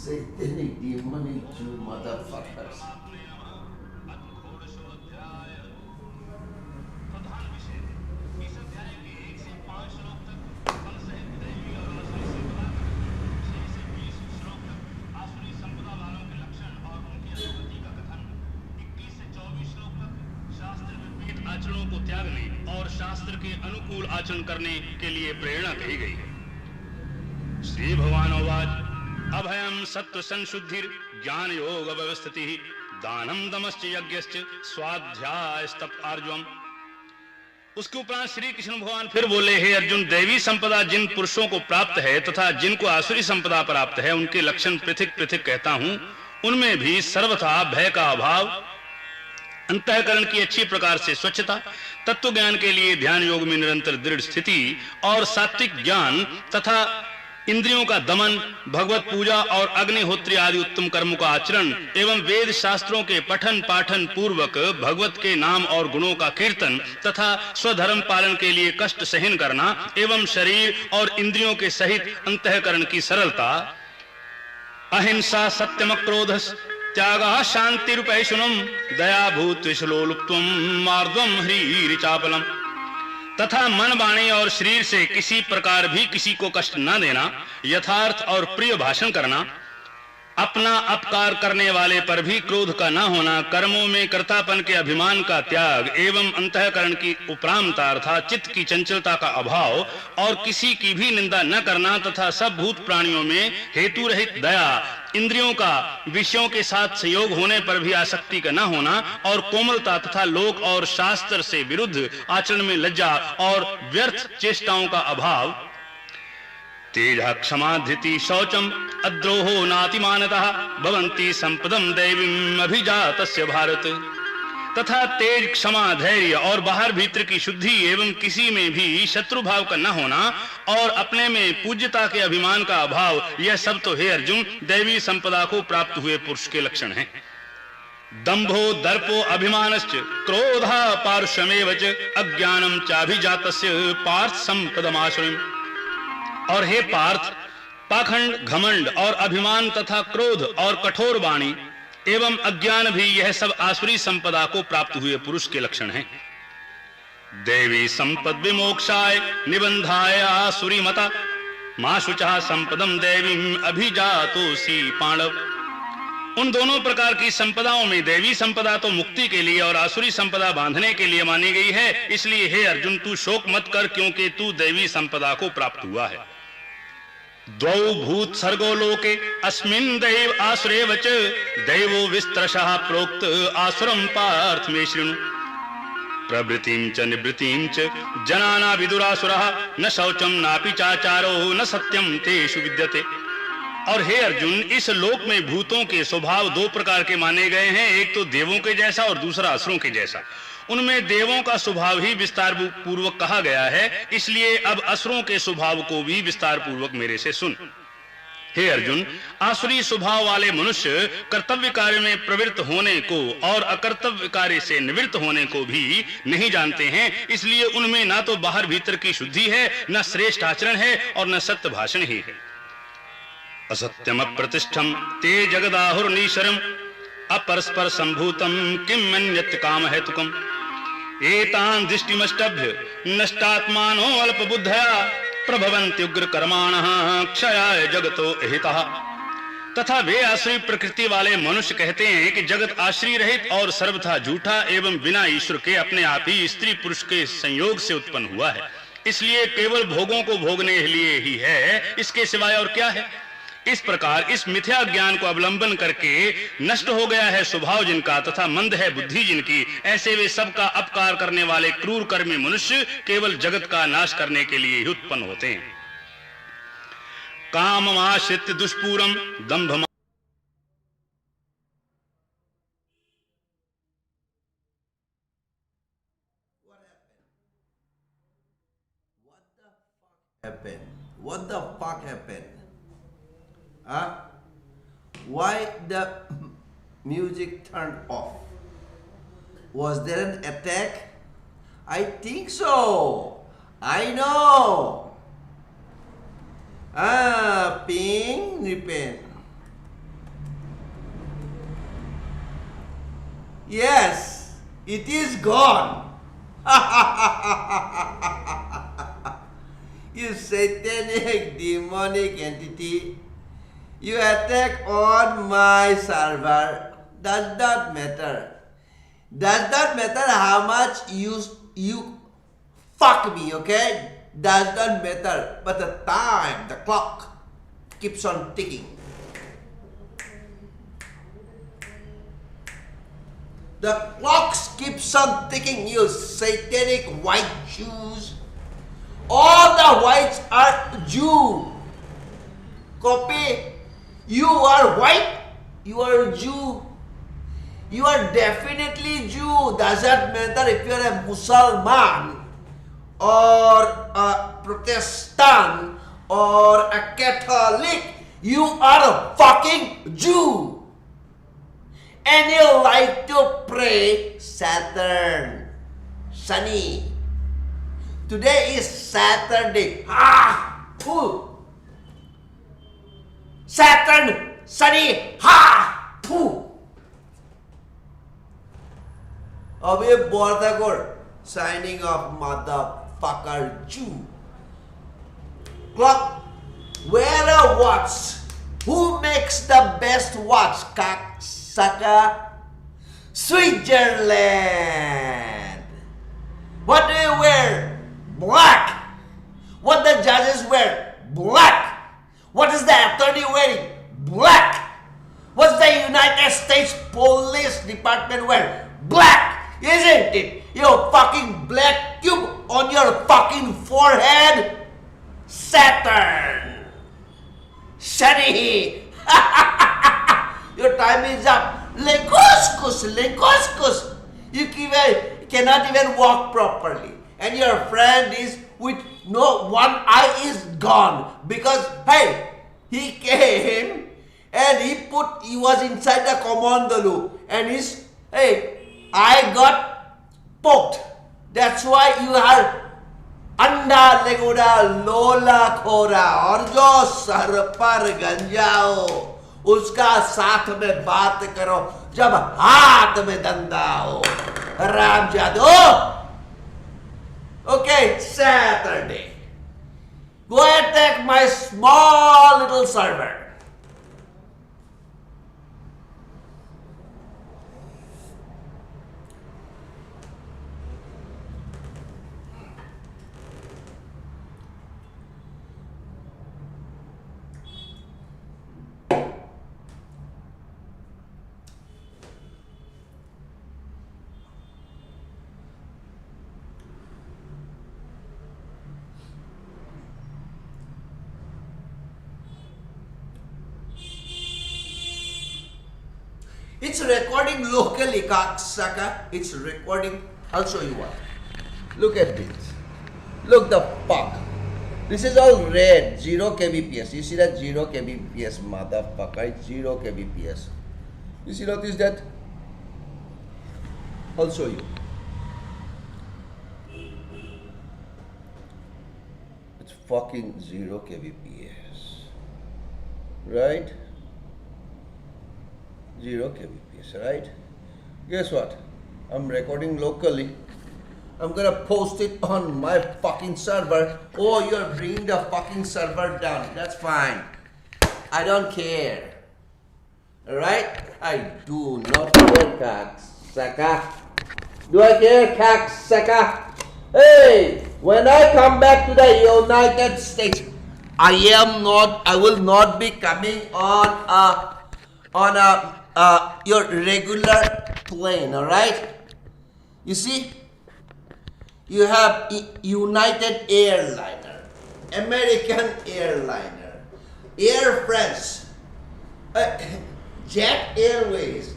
Satanic demonic Jew motherfuckers. आचरणों को त्यागने और शास्त्र के अनुकूल आचरण करने के लिए प्रेरणा कही गई है। श्री भगवानोवाच अभयम सत्व संशुद्धिर ज्ञान योग व्यवस्थिति दानम दमश्च यज्ञश्च स्वाध्याय तप आर्जवम। उसके उपरांत श्री कृष्ण भगवान फिर बोले, हे अर्जुन, दैवी संपदा जिन पुरुषों को प्राप्त है तथा जिनको आसुरी संपदा प्राप्त है उनके लक्षण पृथक पृथक कहता हूं। उनमें भी सर्वथा भय का अभाव, अंतःकरण की अच्छी प्रकार से स्वच्छता, तत्व ज्ञान के लिए ध्यान योग में निरंतर दृढ़ स्थिति और सात्विक ज्ञान तथा इंद्रियों का दमन, भगवत पूजा और अग्निहोत्री आदि उत्तम कर्मों का आचरण एवं वेद शास्त्रों के पठन पाठन पूर्वक भगवत के नाम और गुणों का कीर्तन तथा स्वधर्म पालन के लिए कष्ट सहन करना एवं शरीर और इंद्रियों के सहित अंतःकरण की सरलता, अहिंसा सत्यम क्रोधस त्यागः शांतिरुपैशुनम दया भूतविश्लोलुप्त्वम मार्दवम ह्रीरिचापलम। तथा मन वाणी और शरीर से किसी प्रकार भी किसी को कष्ट न देना, यथार्थ और प्रिय भाषण करना, अपना अपकार करने वाले पर भी क्रोध का न होना, कर्मों में कर्तापन के अभिमान का त्याग एवं अंतःकरण की उपरामता अर्थात चित्त की चंचलता का अभाव और किसी की भी निंदा न करना तथा सब भूत प्राणियों में हेतु रहित दया, इंद्रियों का विषयों के साथ संयोग होने पर भी आसक्ति का न होना और कोमलता तथा लोक और शास्त्र से विरुद्ध आचरण में लज्जा और व्यर्थ चेष्टाओं का अभाव, तेज क्षमा धृति शौचम अद्रोहो नातिमानतः भवन्ति संपदम दैवीम अभिजातस्य भारत। तथा तेज, क्षमा, धैर्य और बाहर भीतर की शुद्धि एवं किसी में भी शत्रु भाव का न होना और अपने में पूज्यता के अभिमान का अभाव, यह सब तो हे अर्जुन दैवी संपदा को प्राप्त हुए पुरुष के लक्षण हैं। दंभो दर्पो अभिमानश्च क्रोधा पारुष्यमेव च अज्ञानम चाभिजातस्य पार्थ संपदमाश्रयम्। और हे पार्थ, पाखंड, घमंड और अभिमान तथा क्रोध और कठोर वाणी एवं अज्ञान भी यह सब आसुरी संपदा को प्राप्त हुए पुरुष के लक्षण हैं। देवी संपद विमोक्षाय निबंधाय आसुरी मता मां शुचः संपदम देवीम अभिजातोसी पांडव। उन दोनों प्रकार की संपदाओं में देवी संपदा तो मुक्ति के लिए और आसुरी संपदा बांधने के लिए मानी गई है। इसलिए हे अर्जुन, तू शोक मत कर, क्योंकि तू देवी संपदा को प्राप्त हुआ है। द्वौ भूत सर्गो लोके अस्मिन् दैव आसुरे वच दैवो विस्तरशः प्रोक्त आसुरं पार्थ मे शृणु। प्रवृत्तिं च निवृत्तिं च जनाना विदुरासुरः न शौचम नापि चाचारो न सत्यम तेषु विद्यते। और हे अर्जुन, इस लोक में भूतों के स्वभाव दो प्रकार के माने गए हैं, एक तो देवों के जैसा और दूसरा असुरों के जैसा। उनमें देवों का स्वभाव ही विस्तार पूर्वक कहा गया है, इसलिए अब असुरों के स्वभाव को भी विस्तार पूर्वक मेरे से सुन। हे अर्जुन, आसुरी स्वभाव वाले मनुष्य कर्तव्य कार्य में प्रवृत्त होने को और अकर्तव्य कार्य से निवृत्त होने को भी नहीं जानते हैं। इसलिए उनमें ना तो बाहर भीतर की शुद्धि है, न श्रेष्ठ आचरण है और न सत्य भाषण ही है। असत्यम प्रतिष्ठम ते जगदाहुर्नीशरम अपरस्पर संभूतम किम मन्यत् काम हेतुकम। एतान् दृष्टिमष्टभ्य नष्टात्मानो अल्पबुद्धया प्रभवन्ति उग्र कर्माणः क्षयाय जगतो हितः। तथा वे आश्रय प्रकृति वाले मनुष्य कहते हैं कि जगत आश्रय रहित और सर्वथा झूठा एवं बिना ईश्वर के अपने आप ही स्त्री पुरुष के संयोग से उत्पन्न हुआ है, इसलिए केवल भोगों को भोगने के लिए ही है, इसके सिवाय और क्या है। इस प्रकार इस मिथ्या ज्ञान को अवलंबन करके नष्ट हो गया है स्वभाव जिनका तथा मंद है बुद्धि जिनकी, ऐसे वे सबका अपकार करने वाले क्रूर कर्मी मनुष्य केवल जगत का नाश करने के लिए ही उत्पन्न होते हैं। काममाश्रित्य दुष्पूरम दंभ What the fuck happened? Huh? Why the music turned off? Was there an attack? I think so. I know. Ping, repent. Yes, it is gone. You satanic demonic entity. You attack on my server. Does not matter. Does not matter how much you fuck me, okay? Does not matter. But the time, the clock keeps on ticking. The clock keeps on ticking, you satanic white Jews. All the whites are Jew. Copy. You are white. You are Jew. You are definitely Jew. Doesn't matter if you are a Muslim or a Protestant or a Catholic. You are a fucking Jew. And you like to pray Saturn. Sunny. Today is Saturday. Pooh. Saturn, Sunny, pooh. Abhi Bordagor signing off, motherfucker Jew. Clock. Wear a watch. Who makes the best watch? Cocksucker. Switzerland. What do you wear? Black. What the judges wear? Black. What is the attorney wearing? Black. What's the United States Police Department wear? Black. Isn't it? You fucking black cube on your fucking forehead. Saturn. Shani. Your time is up. Lekuskus. You cannot even walk properly. And your friend is with no one eye is gone. Because, hey, he came and he was inside the commando loop. And I got poked. That's why you are अंडा लेगोड़ा लोला खोरा और जो sir पर गंजाओ उसका साथ में बात करो जब हाथ में धंधा हो राम जादू. Okay, Saturday. Go attack my small little server. It's recording locally, cocksucker. It's recording. I'll show you what. Look at this. Look the fuck. This is all red. 0 kbps. You see that 0 kbps, motherfucker? It's 0 kbps. You see notice that? I'll show you. It's fucking 0 kbps. Right? 0 kbps, right? Guess what? I'm recording locally. I'm gonna post it on my fucking server. Oh, you're bringing the fucking server down. That's fine. I don't care. Alright? I do not care, cocksucker. Do I care, cocksucker? Hey, when I come back to the United States, I will not be coming on your regular plane, alright? You see, you have United Airliner, American Airliner, Air France, Jet Airways,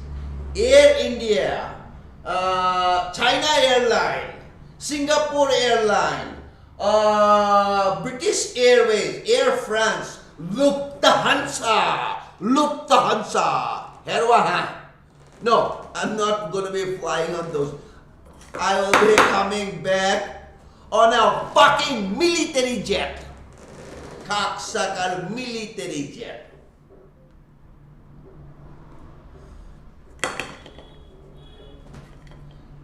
Air India, China Airline, Singapore Airline, British Airways, Air France, Lufthansa, Herwaha. No, I'm not going to be flying on those. I will be coming back on a fucking military jet. Cocksucker military jet.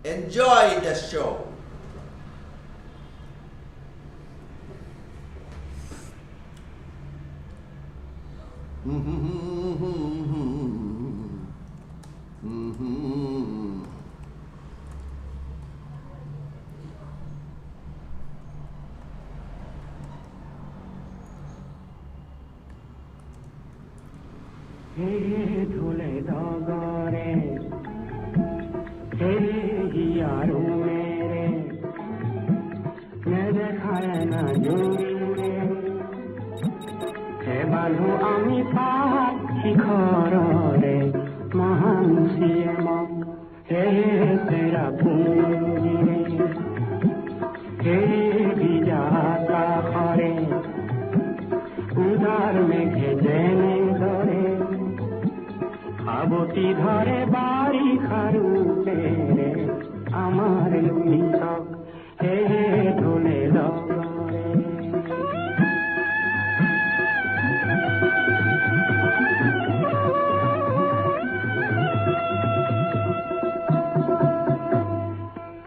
Enjoy the show. ধুলে ডগরে হিয়ারু মেরে দেখায় না জুড়ে হে বালু আমি পাহাড় শিখরে মহান সিএম হে তেরা পুঞ্জিরে হে বিজাতা করে উদার মেঘে জেনে ধরে আবতি ধরে বাড়ি খারুতে আমার লুইসক হে ধুলে ডগরে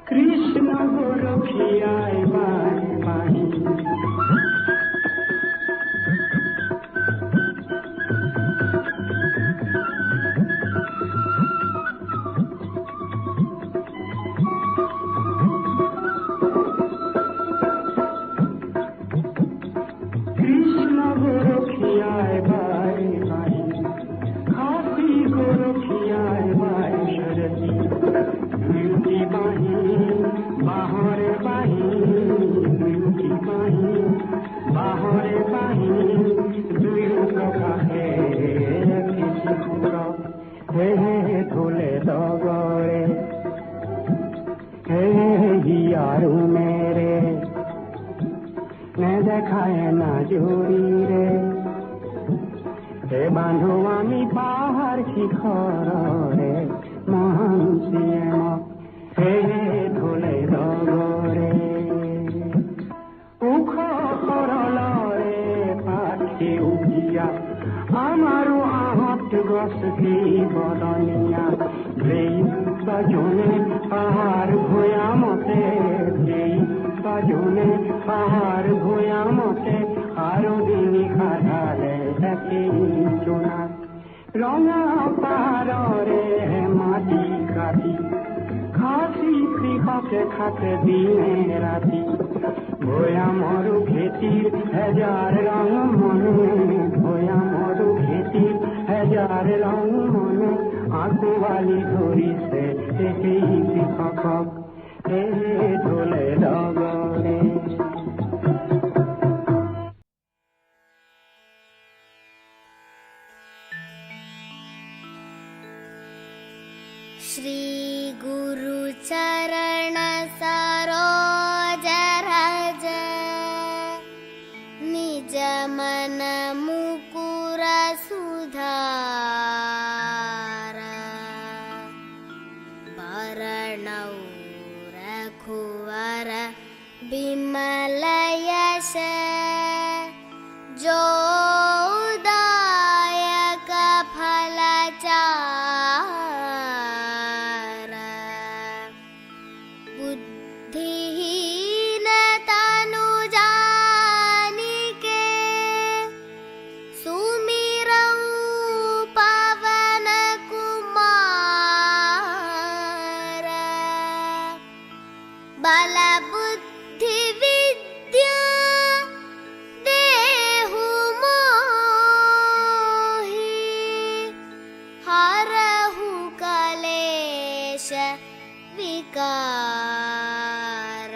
কৃষ্ণ গোরখিয়ায় বাই বাহি ধুলে ডগরে হে হিয়ারু মেরে দেখায় না জুড়ি রে হে বান্ধু আমি পাহাড় শিখরে মহান সিএম হে ধুলে ডগরে উখ করলরে পাখি উঠিয়া আমারও আহত গসি বদনিয়া যেই বাজনে পাহাড় ভূয়া মতে যেই বাজনে পাহাড় ভূয়া মতে আরো দিনী খাধারে দেখি চোনা রঙা পাহাড়রে মাটি কাটি খাসি কৃষকে খাতে দিনে রাতি ভূয়া মরু খেতির হাজার রং মনে ভূয়া মরু খেতির হাজার রং মনে আঁকুয়ালি ধরিছে সেই কৃষক হে ধুলে ডগরে श्री गुरु चरण सरोज रज निज मन मुकुर सुधार बरणौ रघुवर बिमल यश जो दायक फल चार बुद्धिहीन तनु जानिके सुमिरौ पवन कुमार बल बुद्धि विद्या देहु मोहि हरहु कलेश विकार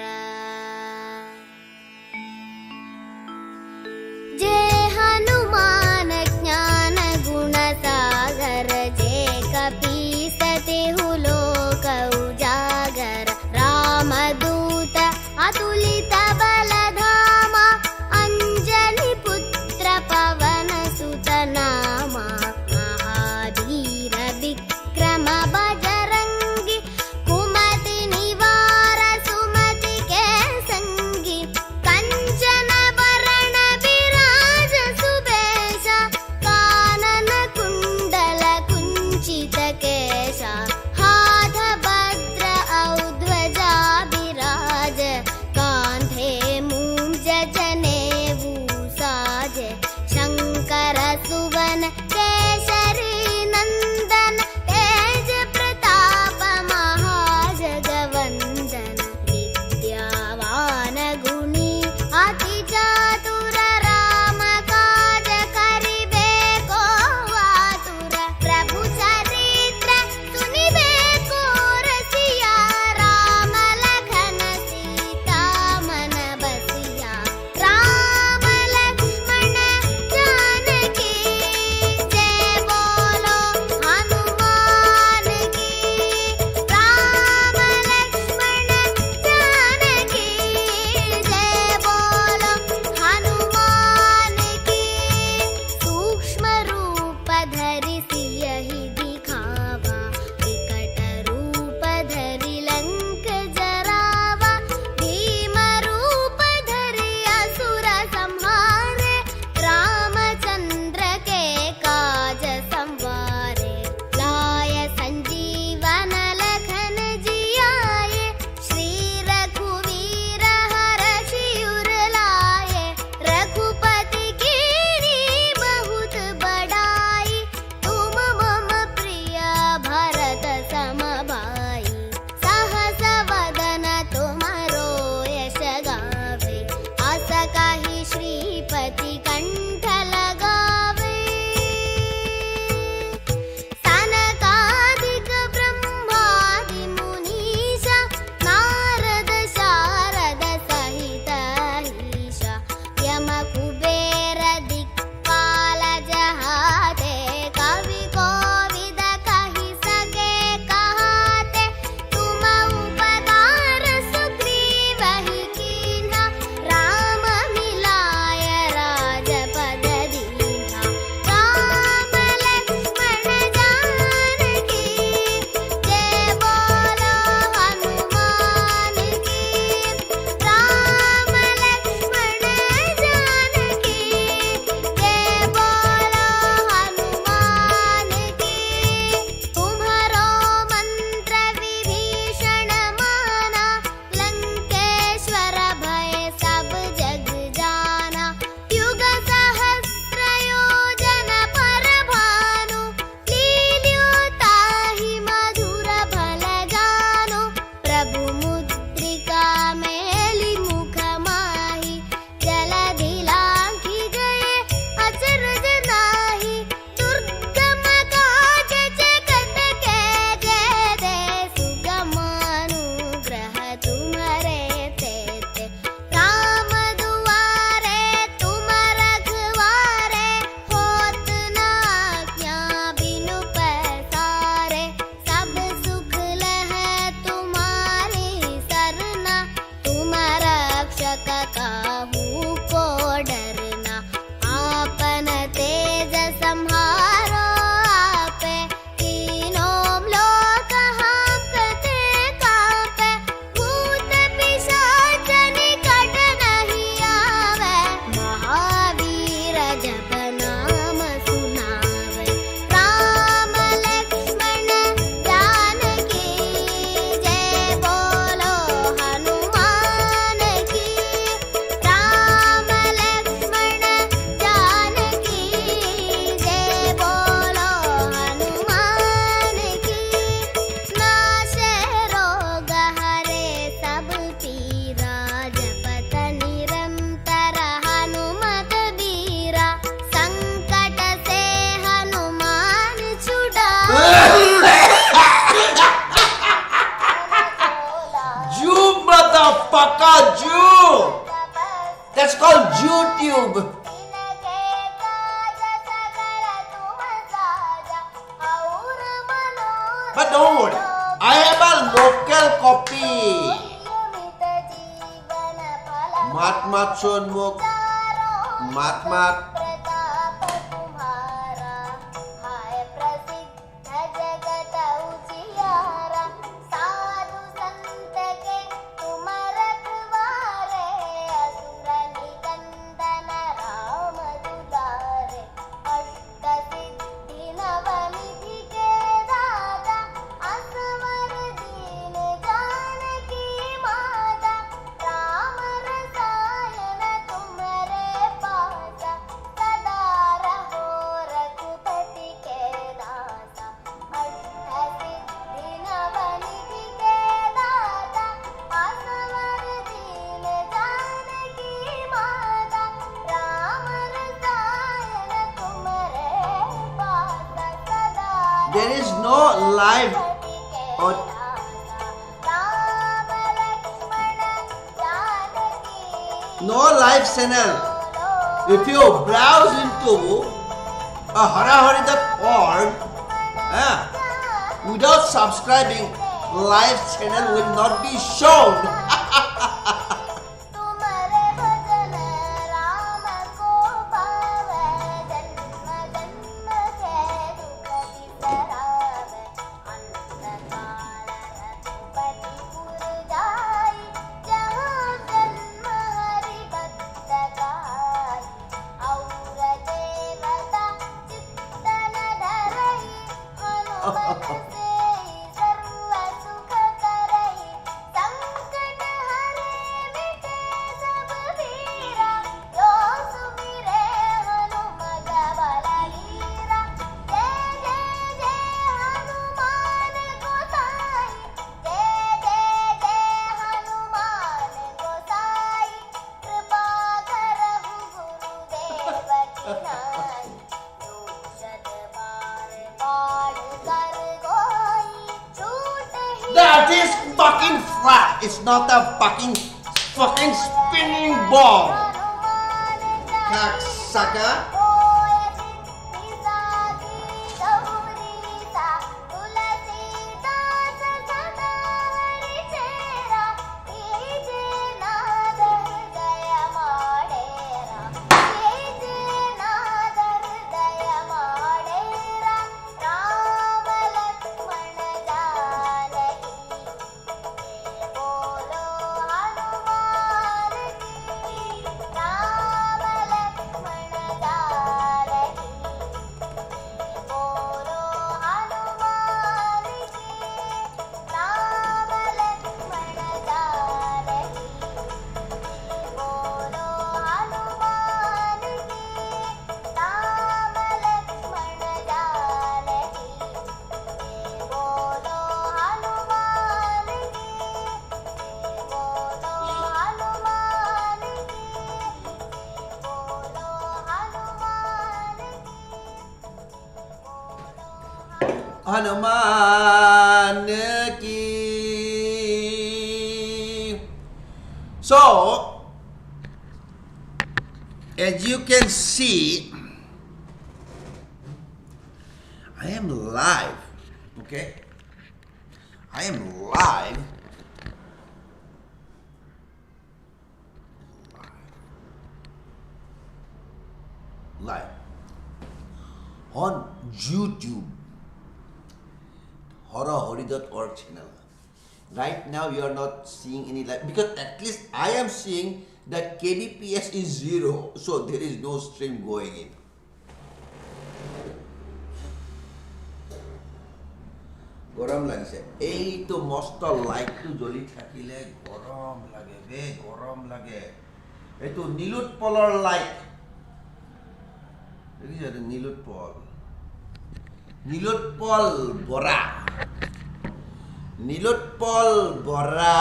जे हनुमान ज्ञान गुण सागर जे कपीस तिहु लोक उजागर रामदूत अतुलित बलधामा अंजनी पुत्र पवन सुत नामा महाधीर विक्रम बजरंगी कुमति निवार सुमति के संगी कंचन वरण विराज सुबेशा कानन कुंडल कुंचित केशा हाथ भद्र औ a paka Jew. That's called YouTube. But don't worry, I have a local copy. Mat Sonmukh, Mat. There is no live channel. If you browse into harahari.org, without subscribing, live channel will not be shown. That is fucking flat. It's not a fucking spinning ball. Cocksucker. Hanuman ki. So, as you can see, I am live. Okay, I am live. Live on YouTube. harahari.org channel. Right now you are not seeing any live because at least I am seeing that kbps is 0, so there is no stream going in. গরম লাগিছে এই তো মস্ত লাইটটো জ্বলি থাকিলে গরম লাগে বে গরম লাগে এটো নীলোৎপলৰ লাইট দেখিছে নীলোৎপল বৰা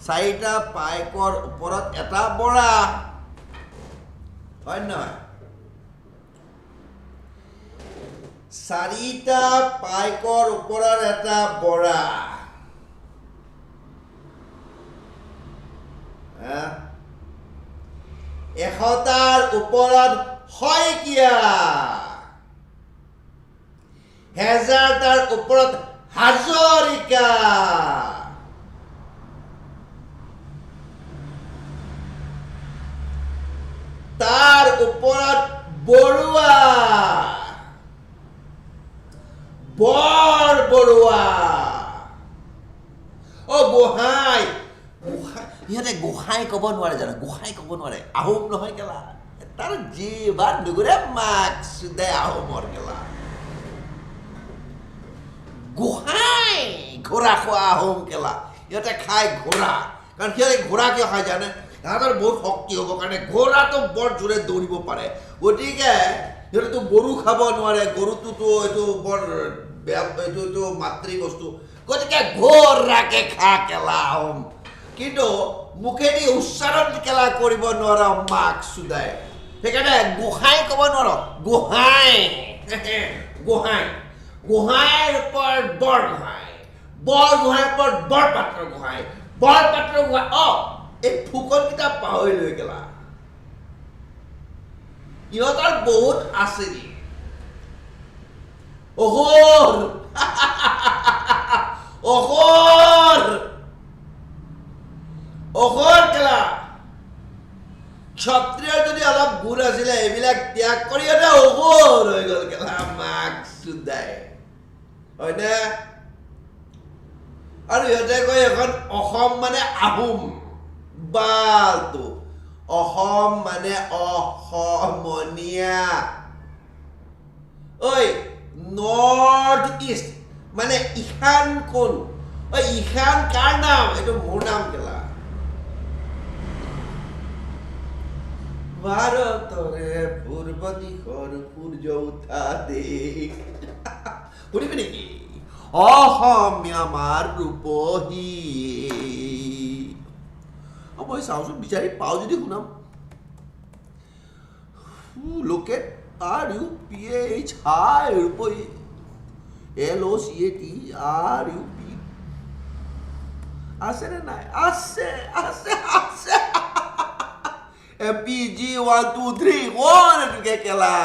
চাৰিটা পাইকৰ ওপৰত এটা বৰা হয় নহয় চাৰিটা পাইকৰ ওপৰত এটা বৰা এশটাৰ ওপৰত শইকীয়া, হেজাৰটাৰ ওপৰত হাজৰিকা, তাৰ ওপৰত বৰুৱা, বৰ বৰুৱা, গোহাঁই। ইহঁতে গোহাঁই ক'ব নোৱাৰে জানো, গোহাঁই ক'ব নোৱাৰে, আহোম নহয় কেলা, তাৰ জিভাৰ নুগুৰে মাক্স দে আহোমৰ কেলা। গোহাঁই ঘোঁৰা খোৱা আহোম কেলা, ইহঁতে খাই ঘোঁৰা, কাৰণ সিহঁতে ঘোঁৰা কিয় খাই জানে, তাহাঁতৰ বহুত শক্তি হ'ব কাৰণে, ঘোঁৰাটো বৰ জোৰে দৌৰিব পাৰে, গতিকে সিহঁতেতো গৰু খাব নোৱাৰে, গৰুটোতো এইটো বৰ বেয়া, এইটো মাতৃ বস্তু, গতিকে ঘোঁৰাকে খা কেলা আহোম, কিন্তু মুখেদি উচ্চাৰণ কেলা কৰিব নোৱাৰ মাক চুদাই, সেইকাৰণে গোহাঁই ক'ব নোৱাৰ, গোহাঁই। গোহাঁই, গোহাঁইৰ ওপৰত বৰ গোহাঁই, বৰ গোহাঁইৰ ওপৰত বৰপাত্ৰ গোহাঁই, বৰপাত্ৰ গোহাঁই, এই ফুকনকেইটা পাহৰি লৈ গেলা, ইহঁতৰ বহুত আছে। অঘোৰ, অঘোৰ, অঘোৰ কেলা, ক্ষত্ৰিয়ৰ যদি অলপ গুণ আছিলে এইবিলাক ত্যাগ কৰি ইহঁতে অঘোৰ হৈ গ'ল কেলা মাক চুদাই, হয়নে? আৰু ইহঁতে কয় এখন অসম মানে আহোম, বালটো অসম মানে অসমীয়া, ঐ নৰ্থ ইষ্ট মানে ঈশান কোন, ঈশান কাৰ নাম, এইটো মোৰ নাম কেলা। ভাৰতৰে পূৰ্ব দিশৰ সূৰ্য উঠা দেশ, শুনিবি নেকি, অসমীয়া আমাৰ ৰূপহী, মই চাওঁচোন বিচাৰি পাওঁ যদি শুনাম। লোকেট RUPHI ৰূপহী, LOCAT RUP, আছে নে নাই, আছে আছে আছে, MPG 1 2 3 1 এটুকে কেলা।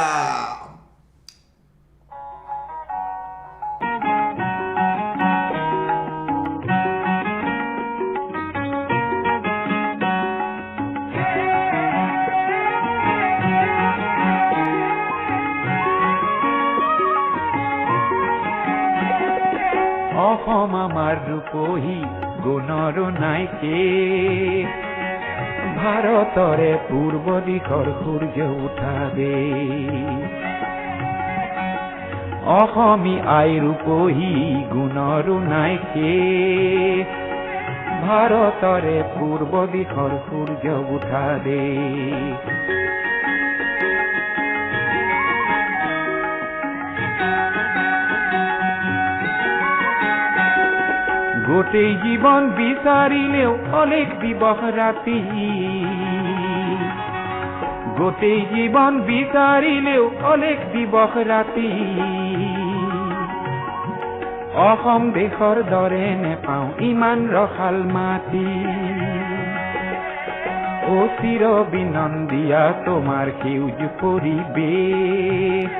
অসম আমাৰ ৰূপহী গুণৰ নাইকে, ভাৰতৰে পূৰ্ব দিশৰ সূৰ্য উঠা দেশ, অসমী আই ৰূপহী গুণৰ নাইকে, ভাৰতৰে পূৰ্ব দিশৰ সূৰ্য উঠা দেশ। গোটেই জীৱন বিচাৰিলেও অলেখ দিবস ৰাতি, গোটেই জীৱন বিচাৰিলেও অলেখ দিবস ৰাতি, অসম দেশৰ দৰে নেপাওঁ ইমান ৰসাল মাটি, চিৰ বিনন্দিয়া তোমাৰ সেউজ পৰিৱেশ,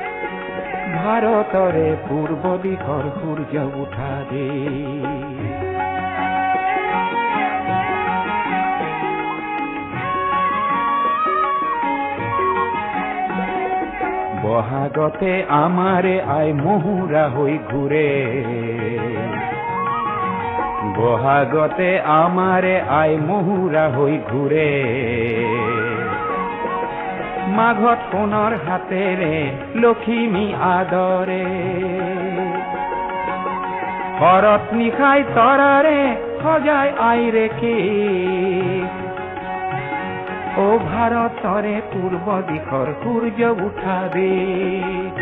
ভাৰতৰে পূৰ্ব দিশৰ সূৰ্য উঠা দেশ। বহাগতে আমাৰে আই মহুৰা হৈ ঘূৰে, বহাগতে আমাৰে আই মহুৰা হৈ ঘূৰে, মাঘত সোণৰ হাতেৰে লখিমী আদৰে, শৰত নিশাই তৰাৰে সজাই আইৰে কেশ, ভাৰতৰে পূৰ্ব দিশৰ সূৰ্য উঠা দেশ।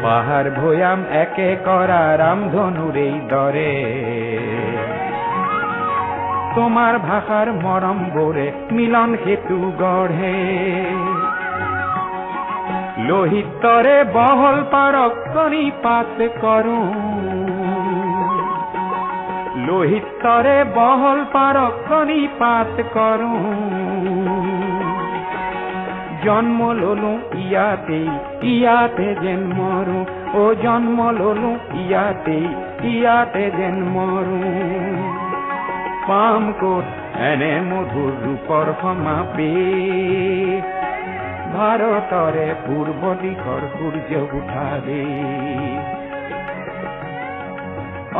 পাহাৰ ভৈয়াম একে কৰা ৰামধনুৰে দৰে, তোমাৰ ভাষাৰ মৰম বোৰে মিলন সেতু গঢ়ে, লোহিতরে বহল পারকনি পাত করু লোহিতরে বহল পারকনি পাত করু জন্ম ললু ইয়াতে যেন মরু ও জন্ম ললু ইয়াতে যেন মরু পাম কোট এনে মধুর ৰূপৰ সমাপে ভাৰতৰে পূৰ্ব দিশৰ সূৰ্য উঠাবে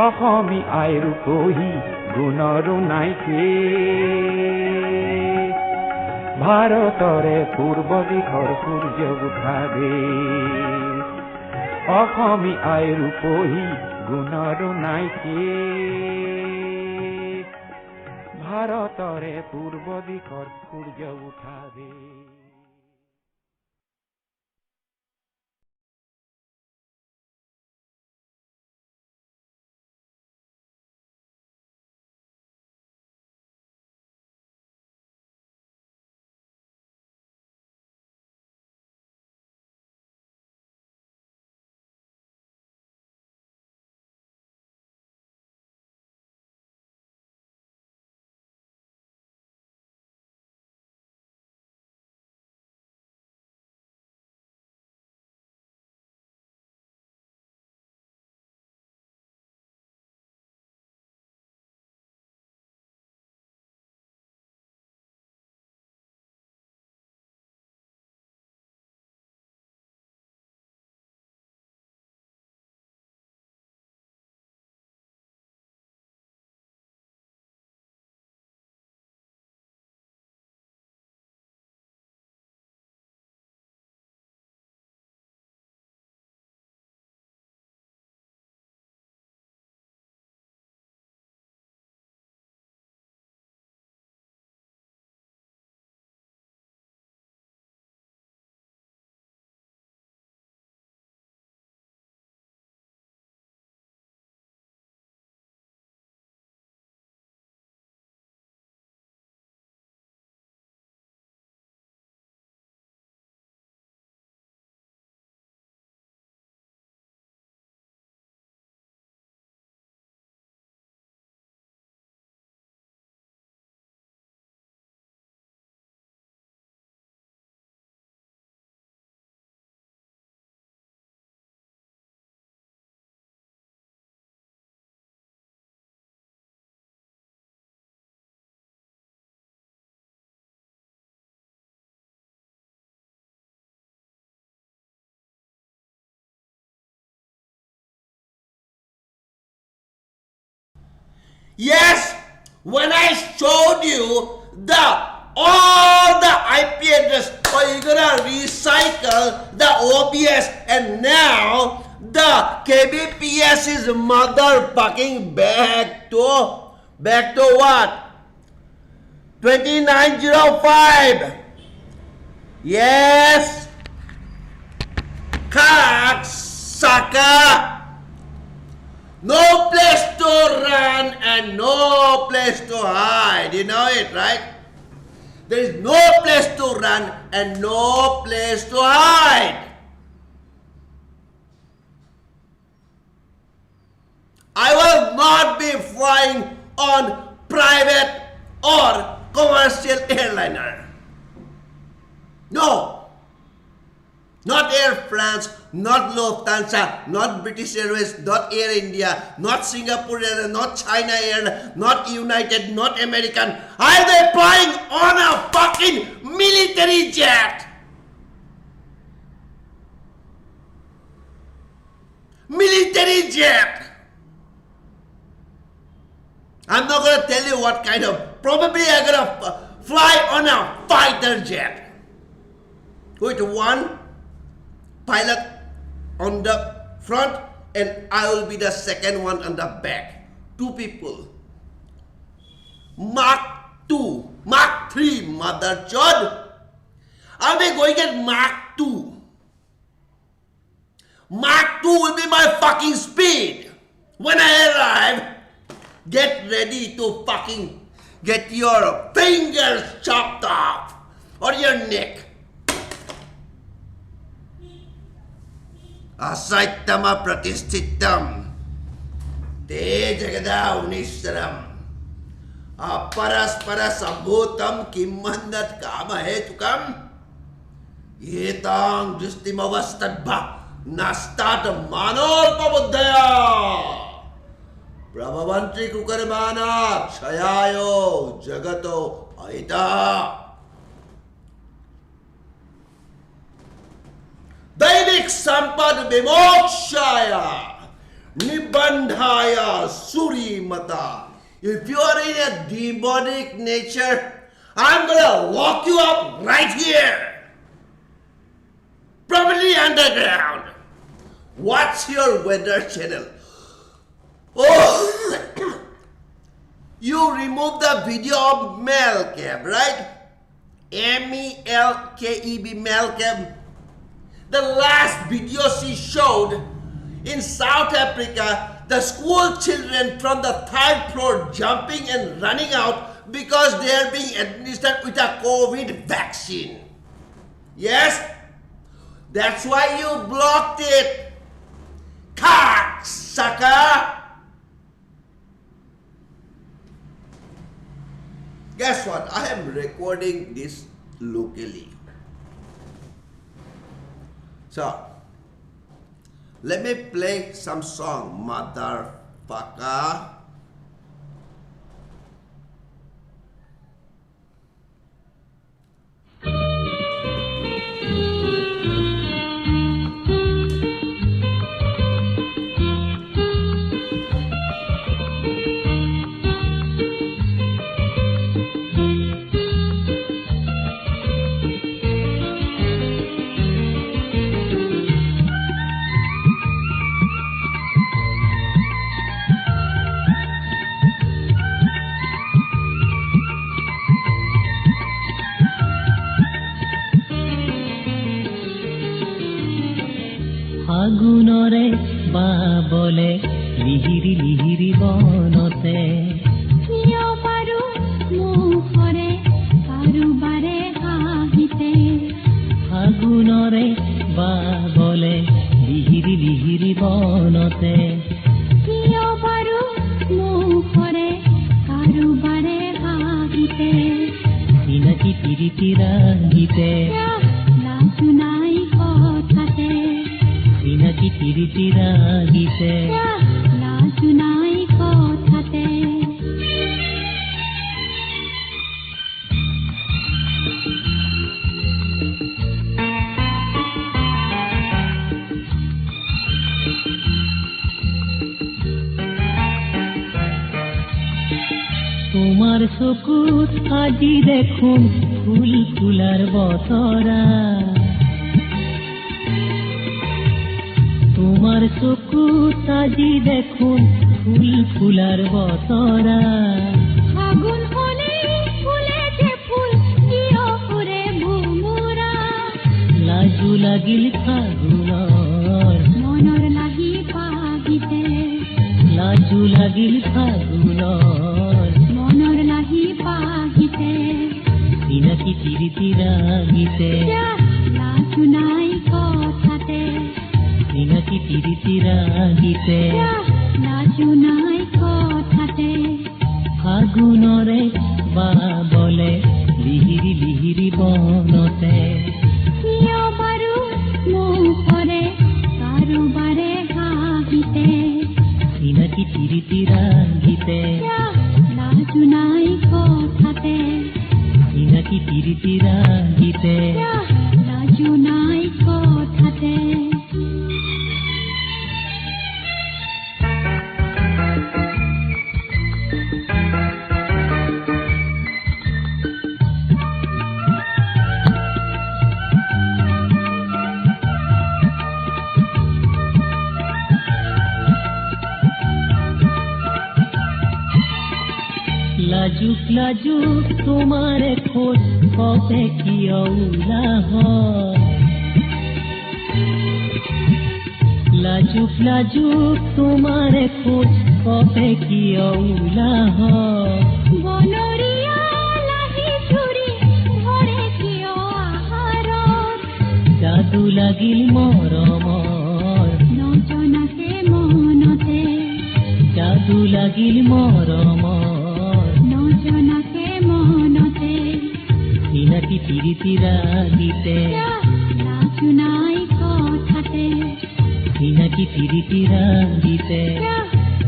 অসমী আইৰু কহি গুণৰো নাইকে ভাৰতৰে পূৰ্ব দিশৰ সূৰ্য উঠাবে অসমী আইৰু কহি গুণৰো নাইকে ভাৰতৰে পূৰ্ব দিশৰ সূৰ্য উঠাবে Yes, when I showed you all the IP address, or you're gonna recycle the OBS, and now the KBPS is motherfucking back to what? 2905. Yes, cocksucker. No place to run and no place to hide. You know it, right? There is no place to run and no place to hide. I will not be flying on private or commercial airliner. No. Not Air France, not Lufthansa, not British Airways, not Air India, not Singapore Airlines, not China Airlines, not United, not American. I'll be flying on a fucking military jet. Military jet. I'm not gonna tell you what kind of. Probably I'm gonna fly on a fighter jet with one pilot on the front and I will be the second one on the back. 2 people. Mark 2, Mark 3, mother chod. I'll be going at Mark 2. Mark 2 will be my fucking speed. When I arrive, get ready to fucking get your fingers chopped off or your neck. Asaitama pratisthittam te jagada unishtaram aparaspara sambhutam kimmannat kama hetukam etang dristimavastadbha nastata manolpa buddhaya prabhavanti kukarmana kshayayo jagato aita Dainik sampad vimokshaya nibandhaya surimata. If you are in a demonic nature, I'm gonna lock you up right here. Probably underground. What's your weather channel? Oh, you removed the video of Melkeb, right? MELKEB Melkeb. The last video she showed in South Africa, the school children from the 3rd floor jumping and running out because they are being administered with a COVID vaccine. Yes? That's why you blocked it. Cocksucker! Guess what? I am recording this locally. So, let me play some song, motherfucker. ফাগুনরে বাবলে লিহিৰি লিহিৰি বনতে কিয় পাৰো মুখৰে কাৰোবাৰে হাঁহিতে ফাগুনৰে বাবলে লিহিৰি লিহিৰি বনতে কিয় পাৰো মুখৰে কাৰোবাৰে হাঁহিতে চিনাকি পিৰিতি ৰাগিতে লাজু নাই কথাতে চিনাকি পিৰিতি ৰাগিতে লাজু নাই কথাতে তোমাৰ চকুত আজি দেখোন ফুল ফুলাৰ বতৰা তোমাৰ চকুত আজি দেখোন ফুল ফুলাৰ বতৰা ফাগুন হলে ফুলে যে ফুল কিয় ফুৰে ভোমোৰা লাজু লাগিল ফাগুনৰ মনৰ লাগি পাগিতে লাজু লাগিল ফাগুনৰ মনৰ লাগি পাগিতে চিনাকি পিৰিতি ৰাগিতে লাজু নাই কথাতে চিনাকি পিৰিতি ৰাগিতে লাজু নাই কথাতে ফাগুনৰে বাবলে লিহিৰি লিহিৰি বনতে কিয় বাৰু মুখৰে কাৰোবাৰে হাঁহিতে চিনাকি পিৰিতি ৰাগিতে লাজু নাই কথাতে চিনাকি পিৰিতি ৰাগিতে লাজু নাই কথাতে লাজুক লাজুক তোমাৰে খোজ কপে কিয় ওলাহ লাজুক লাজুক তোমাৰে খোজ কপে কিয় ওলাহ বনৰীয়া লাহি চুৰি ধৰে কিয় আহাৰত যাদু লাগিল মৰমৰ লাগিল মৰমৰ নজনাকে মনতে চিনাকি তিৰিতি ৰাগিতে লাজু নাই কথাতে চিনাকি তিৰিতি ৰাগিতে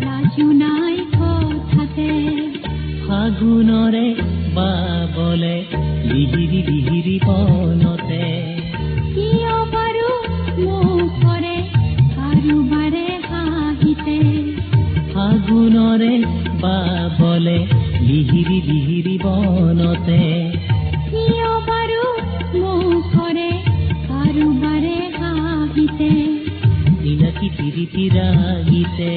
লাজু নাই কথাতে ফাগুণৰে বাবলে লিহিৰি লিহিৰি বনতে কিয় বাৰু মুখৰে কাৰোবাৰে হাঁহিতে ফাগুণৰে বাবলে লিহিৰি লিহিৰি বনতে কিয় বাৰু মুখৰে কাৰোবাৰে হাঁহিতে চিনাকি তিৰিতি ৰাগিতে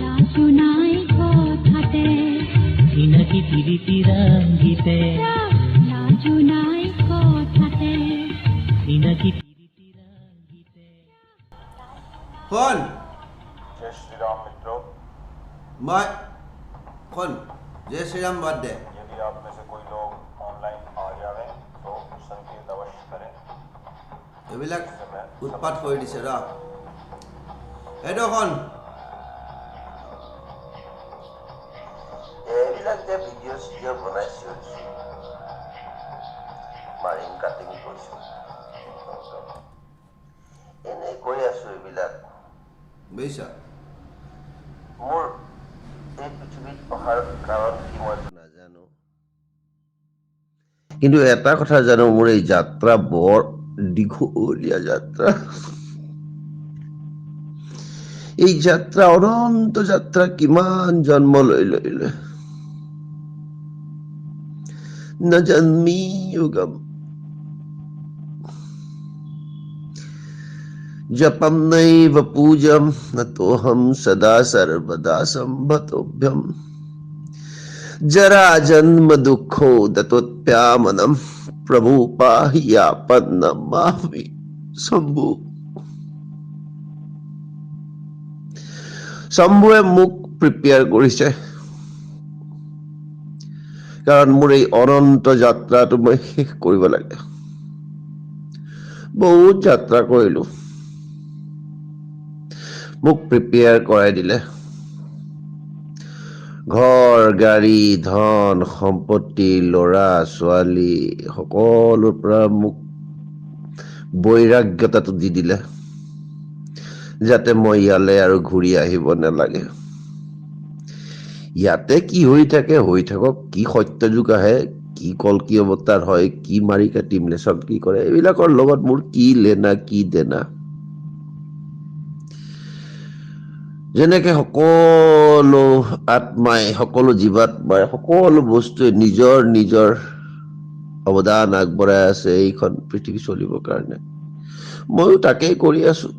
লাজু নাই কথাতে চিনাকি তিৰিতি ৰাগিতে লাজু নাই কথাতে চিনাকি তিৰিতি ৰাগিতে कौन जय श्री राम मित्रों, मैं कौन जय श्री राम बात दे यदि आप में से कोई लोग ऑनलाइन आ जावे तो संकेत अवश्य करें। এইবিলাক উৎপাত কৰি দিছে ৰ এইটো কন এইবিলাক যে ভিডিঅ' চিডিঅ' বনাইছোঁ মাৰিম কাটিং কৰিছোঁ এনেই কৈ আছোঁ এইবিলাক বুজিছা মোৰ এই পৃথিৱীত অহাৰ কাৰণ কি মই নাজানো, কিন্তু এটা কথা জানো, মোৰ এই যাত্ৰা বৰ দীঘলীয়া যাত্ৰা। এই যাত্ৰা অনন্ত যাত্ৰা, কিমান জন্ম লৈ লৈ न जन्मी युगम जपम नैव पूजम न तोहम सदा सर्वदा संभतोभ्यम जरा जन्म दुखो दतोत्प्यामनम प्रभु पाहि यापन्नम माहि शंभु। शंभुৱে মোক প্ৰিপেয়াৰ কৰিছে, কাৰণ মোৰ এই অনন্ত যাত্ৰাটো মই শেষ কৰিব লাগে। বহুত যাত্ৰা কৰিলো, মোক প্ৰিপেয়াৰ কৰাই দিলে। ঘৰ গাড়ী ধন সম্পত্তি ল'ৰা ছোৱালী সকলোৰ পৰা মোক বৈৰাগ্যতাটো দি দিলে, যাতে মই ইয়ালৈ আৰু ঘূৰি আহিব নালাগে। ইয়াতে কি হৈ থাকে হৈ থাকক, কি সত্যযুগ আহে, কি কলকি অৱতাৰ হয়, কি মাৰি কাটি লেচন কি কৰে, এইবিলাকৰ লগত মোৰ কি লেনা কি দেনা। যেনেকে সকলো আত্মাই সকলো জীৱাত্মাই সকলো বস্তুৱে নিজৰ নিজৰ অৱদান আগবঢ়াই আছে এইখন পৃথিৱী চলিবৰ কাৰণে। ময়ো তাকেই কৰি আছো,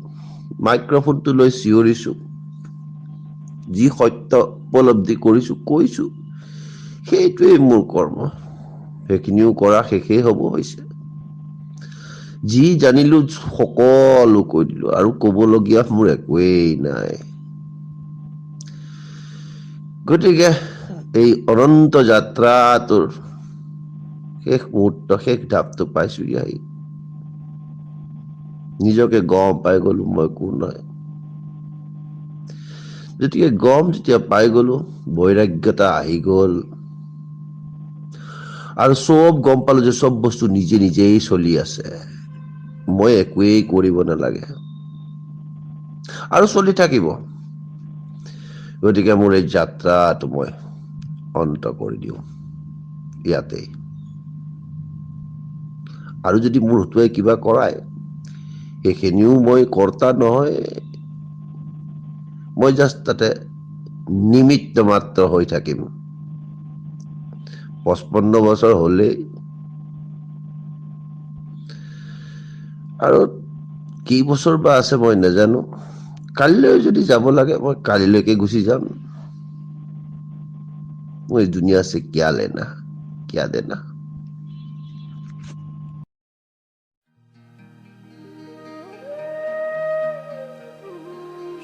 মাইক্ৰফোনটো লৈ চিঞৰিছো, যি সত্য উপলব্ধি কৰিছো কৈছো, সেইটোৱেই মোৰ কৰ্ম। সেইখিনিও কৰা শেষেই হব হৈছে। যি জানিলো সকলো কৈ দিলো, আৰু কবলগীয়া মোৰ একোৱেই নাই। গতিকে এই অনন্ত যাত্ৰাটোৰ শেষ মুহূৰ্ত, শেষ ঢাপটো পাইছো। আহি নিজকে গম পাই গলো মই কোন নাই। গতিকে গম যেতিয়া পাই গলো, বৈৰাগ্যতা আহি গল, আৰু চব গম পালো যে চব বস্তু নিজে নিজেই চলি আছে, মই একোৱেই কৰিব নালাগে আৰু চলি থাকিব। গতিকে মোৰ এই যাত্ৰাটো মই অন্ত কৰি দিওঁ ইয়াতেই। আৰু যদি মোৰ হতুৱাই কিবা কৰায়, সেইখিনিও মই কৰ্তা নহয়, মই জাষ্ট তাতে নিমিত্ত মাত্ৰ হৈ থাকিম। 55 বছৰ হলেই, আৰু কি বছৰ বা আছে মই নাজানো। কালিলৈ যদি যাব লাগে মই কালিলৈকে গুচি যাম। মই ইস दुनिया से क्या लेना क्या देना।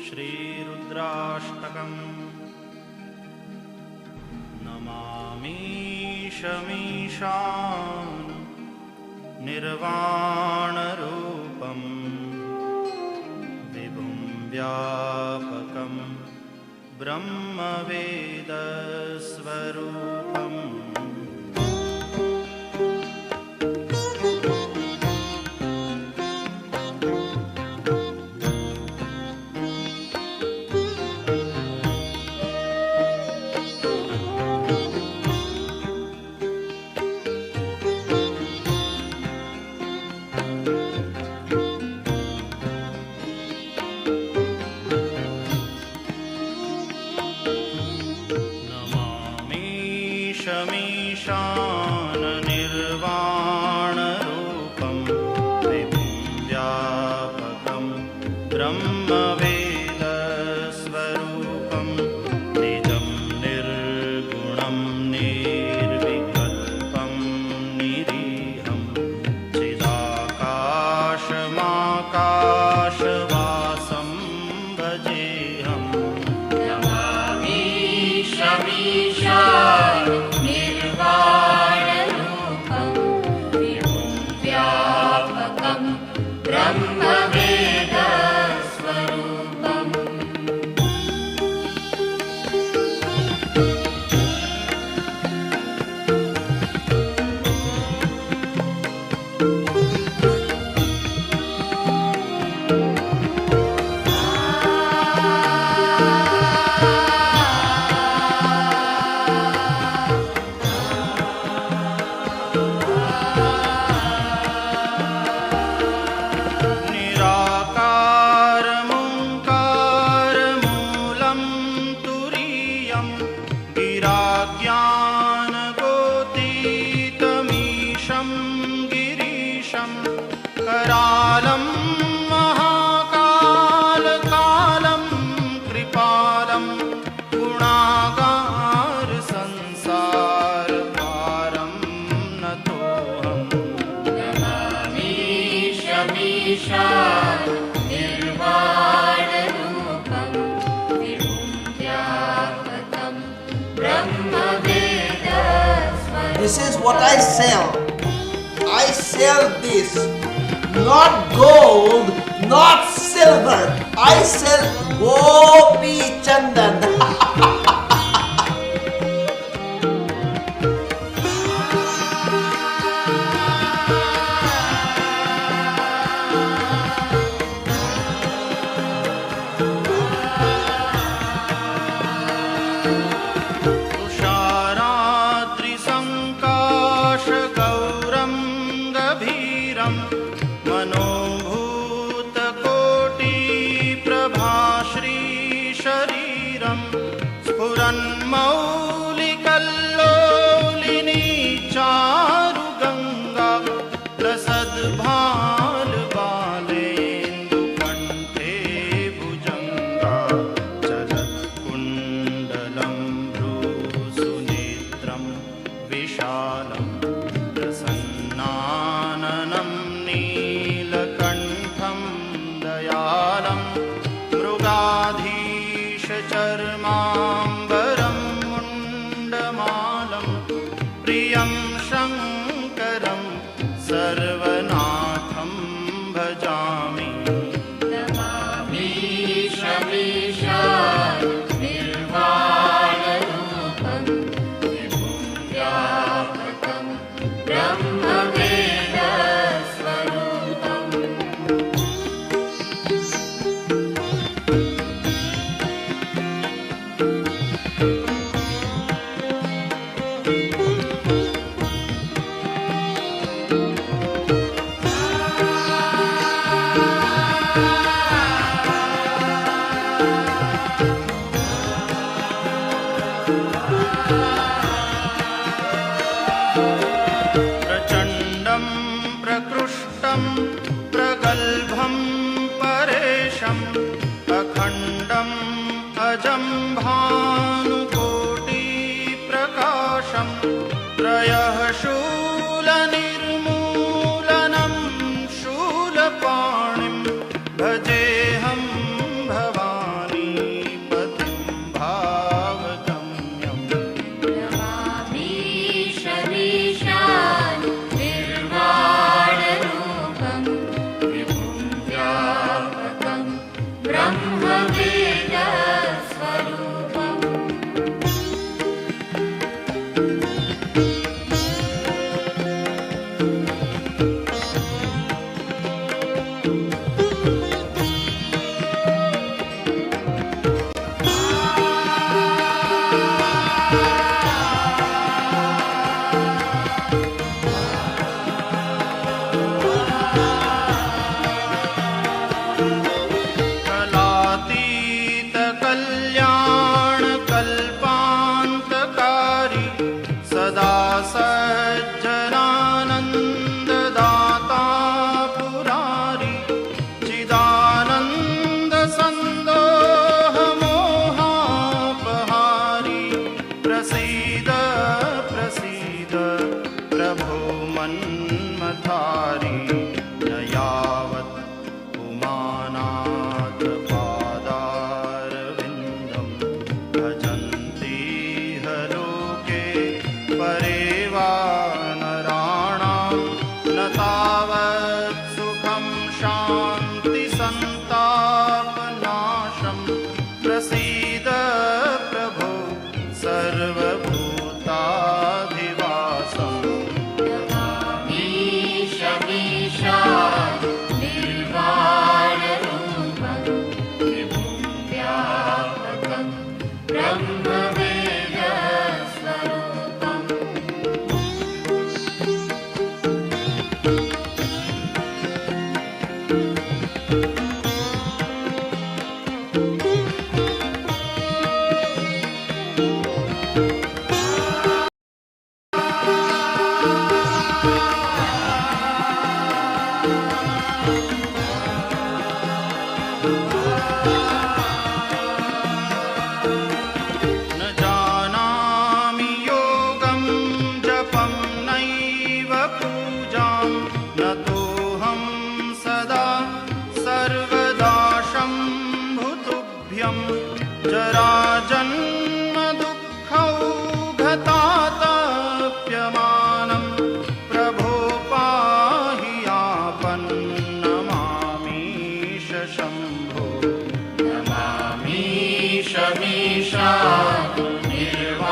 श्रीरुद्राष्टकम् नमामि शमीशान निर्वाणरूपम् विभुं व्यापकं ब्रह्मवेदस्वरूपम् शमीशान निर्वाणरूपं विभुं व्यापकं ब्रह्मवेदस्वरूपं निजं निर्गुणं निर्विकल्पं निरीहं चिदाकाशमाकाशवासं भजेऽहम् नमामि शमीशान गिराज्ञानगोतीतमीशं गिरीशं करालं महाकालकालं कृपालं गुणागार संसारपारं नतोऽहं नमामि शमीशान निर्वाणरूपं विभुं व्यापकं ब्रह्मवेदस्वरूपम्. This is what I sell. I sell this. Not gold, not silver. I sell Gopi Chandan. तुषाराद्रिसङ्काशगौरं गभीरं मनोभूतकोटिप्रभाश्रीशरीरं स्फुरन्मौलिकल्लोलिनी चारुगङ्गा प्रसद्भालबालेन्दुकण्ठे भुजङ्गा चलत्कुण्डलं भ्रूसुनेत्रं विशालं प्रसन्नाननं नीलकण्ठं दयालं मृगाधीशचर्माम्बरं मुण्डमालं प्रियं शङ्करं सर्वनाथं भजामि नमामि शमीशान निर्वाणरूपं विभुं व्यापकं ब्रह्मवेदस्वरूपम्. प्रचण्डं प्रकृष्टं प्रगल्भं परेशम् अखण्डम् अजं भानुकोटिप्रकाशं त्रयः शूलनिर्मूलनं शूलपाणिं भजेऽहं भवानीपतिं भावगम्यम् नमामि शमीशान निर्वाणरूपं विभुं व्यापकं ब्रह्मवेदस्वरूपम्. संतापनाशं प्रसीद प्रभो सर्वभूताधिवासम् न जानामि योगं जपं नैव पूजां न तोऽहं सदा सर्वदा शम्भुतुभ्यं जराजन्म दुःखौघतातप्यमानं प्रभो पाहि आपन्नमामीश शम्भो नमामीश मीशा निर्वाणरूपं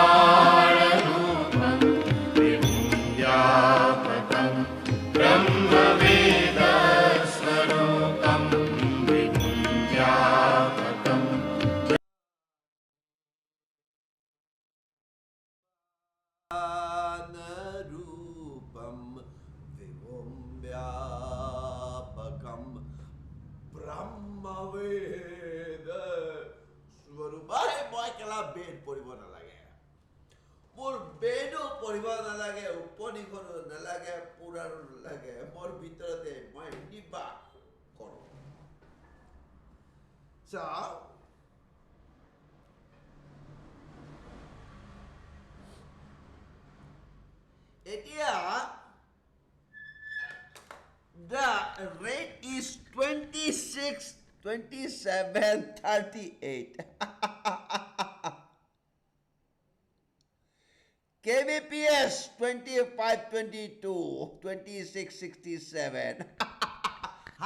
विभुं व्यापकं ब्रह्मवेदस्वरूपं विभुं व्यापकं रूपम विभुम व्यापकम ब्रह्मवेद स्वरूप। अरे মই কেলা বেদ পঢ়িব নালাগে, মোৰ বেদো পঢ়িব নালাগে, উপনিষদো নালাগে, পুৰাণো নালাগে, মোৰ ভিতৰতে মই নিবাস কৰোঁ। চাওঁ এতিয়া the rate is 26, 27, 38. KBPS 25, 22, 26, 67.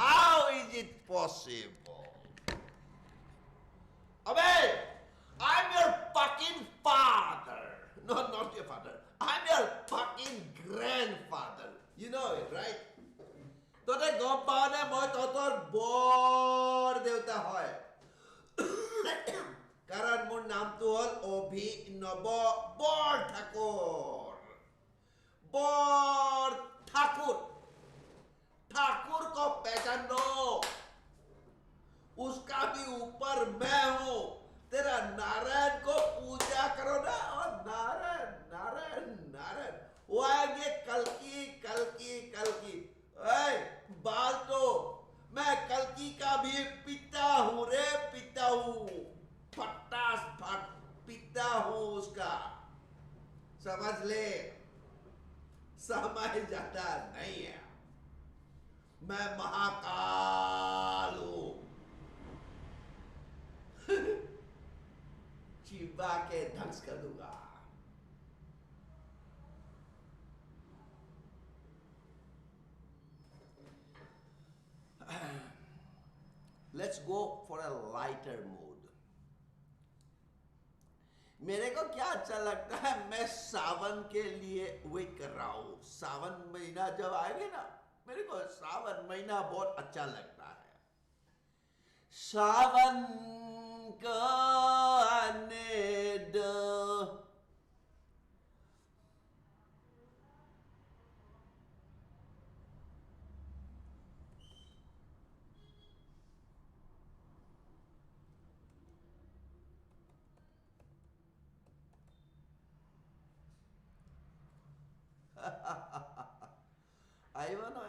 How is it possible? Abel, I'm your fucking father. No, not your father. I'm your fucking grandfather. You know it, right? তোতে গম পাও নে মই তোর বৰ দেউতা হয় কাৰণ মোৰ নামটো হল অভিনৱ বৰঠাকুৰ। बरठाकुर, ठाकुर को पहचान लो, उसका भी ऊपर मैं हूं। तेरा नारायण को पूजा करो ना, और नारायण नारायण नारायण वो आएंगे कल्कि कल्कि कल्कि। बाल तो मैं कल्कि का भी पिता हूं रे, पिता हूं, फटास फट पिता हूं उसका, समझ ले। समझ जाता नहीं है, मैं महाकाल हूं। चिबा के ध्वंस कर दूंगा। Let's go for a lighter mood. मेरे को क्या अच्छा लगता है, मैं सावन के लिए वेट कर रहा हूं। सावन महीना जब आएगा ना, मेरे को सावन महीना बहुत अच्छा लगता है। सावन का आने दो, आया ना,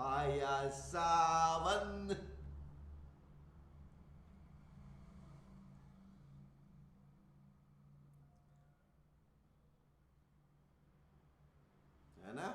आया सावन। है ना?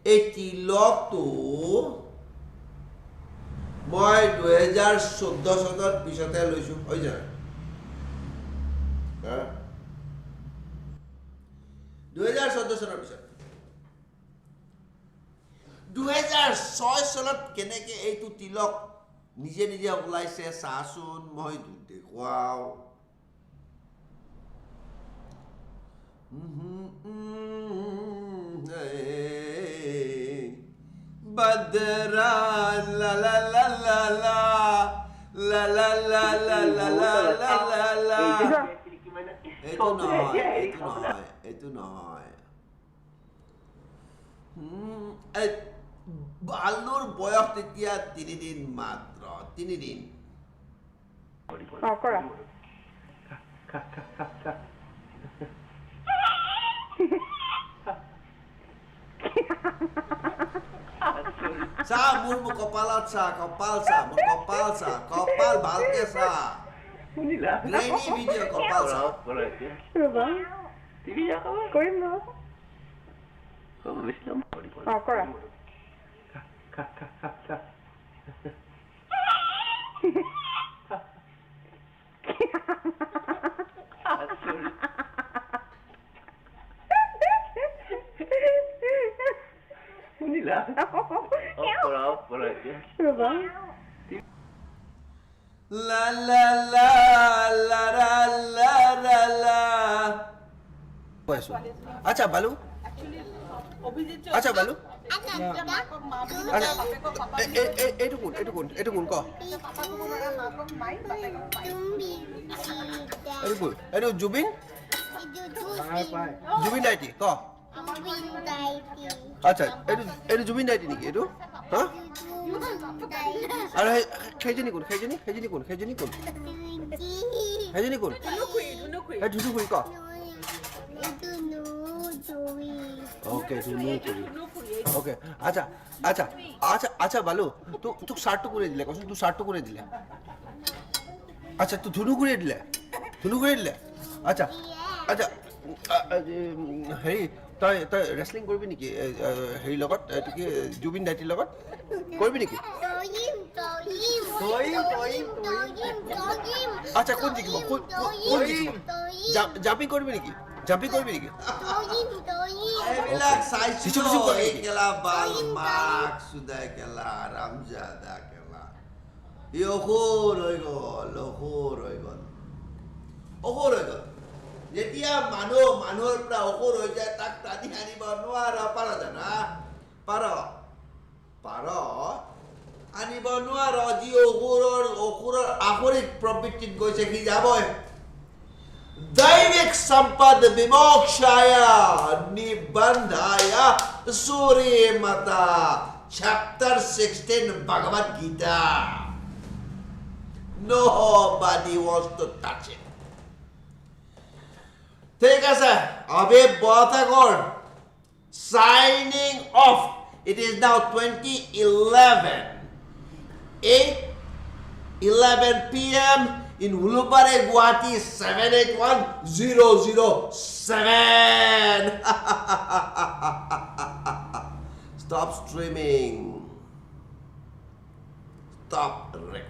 এই তিলকটো মই 2014 চনত পিছতে লৈছো হৈ যায় 2014 চনৰ পিছত 2006 চনত কেনেকে এইটো তিলক নিজে নিজে ওলাইছে চাচোন মই দেখুৱাও Badra la la la la la la la la la la la la la la Itu নহয় বালুৰ বয়স তেতিয়া 3 দিন মাত্ৰ 3 দিন কৰা চা মোৰ কপালত চা কপাল চা মোৰ কপাল চা কপাল ভালকে চা শুনিলা গ্ৰেনি ভিডিঅ' কপাল চা ৰবা টিভি কৰিম ন কৰা শুনিলা ৰবা La la la la la la la la আচ্ছা বালু আচ্ছা বালু এইটো কোন ক এইটো জুবিন ডাইটি ক আচ্ছা এইটো জুবিন ডাইটি নেকি এইটো হা আৰু সেইজনী কোন ধুনুকুৰি ক Okay, okay. আচ্ছা বালু তোক শার্টটো করে দিলে কসম তুই শার্টটো করে দিলে আচ্ছা তুই ধুনু করে দিলে আচ্ছা হেৰি তই ৰেসলিং কৰিবি নেকি হেৰি লগত এটো কি জুবিন ডাইটিৰ লগত কৰিবি নেকি আচ্ছা কোন জিকিব জাম্পিং কৰিবি নেকি এইবিলাক চাইছো একেলা বাল মাক সুদা একেলা ৰামজাদা একেলা অসুৰ হৈ গ'ল যেতিয়া মানুহৰ পৰা অসুৰ হৈ যায় তাক টানি আনিব নোৱাৰা পাৰ জানা পাৰ আনিব নোৱাৰ যি অসুৰৰ আসুৰিক প্ৰবৃত্তিত গৈছে সি যাবই दैविक संपद विमोक्षाया निबंधाया सूर्य माता chapter 16 Bhagavad Gita nobody wants to touch it ঠিক আছে আবে বতা কর signing off it is now 2011 p.m. in Ulupare, Guwahati 781007. Stop streaming. Stop recording.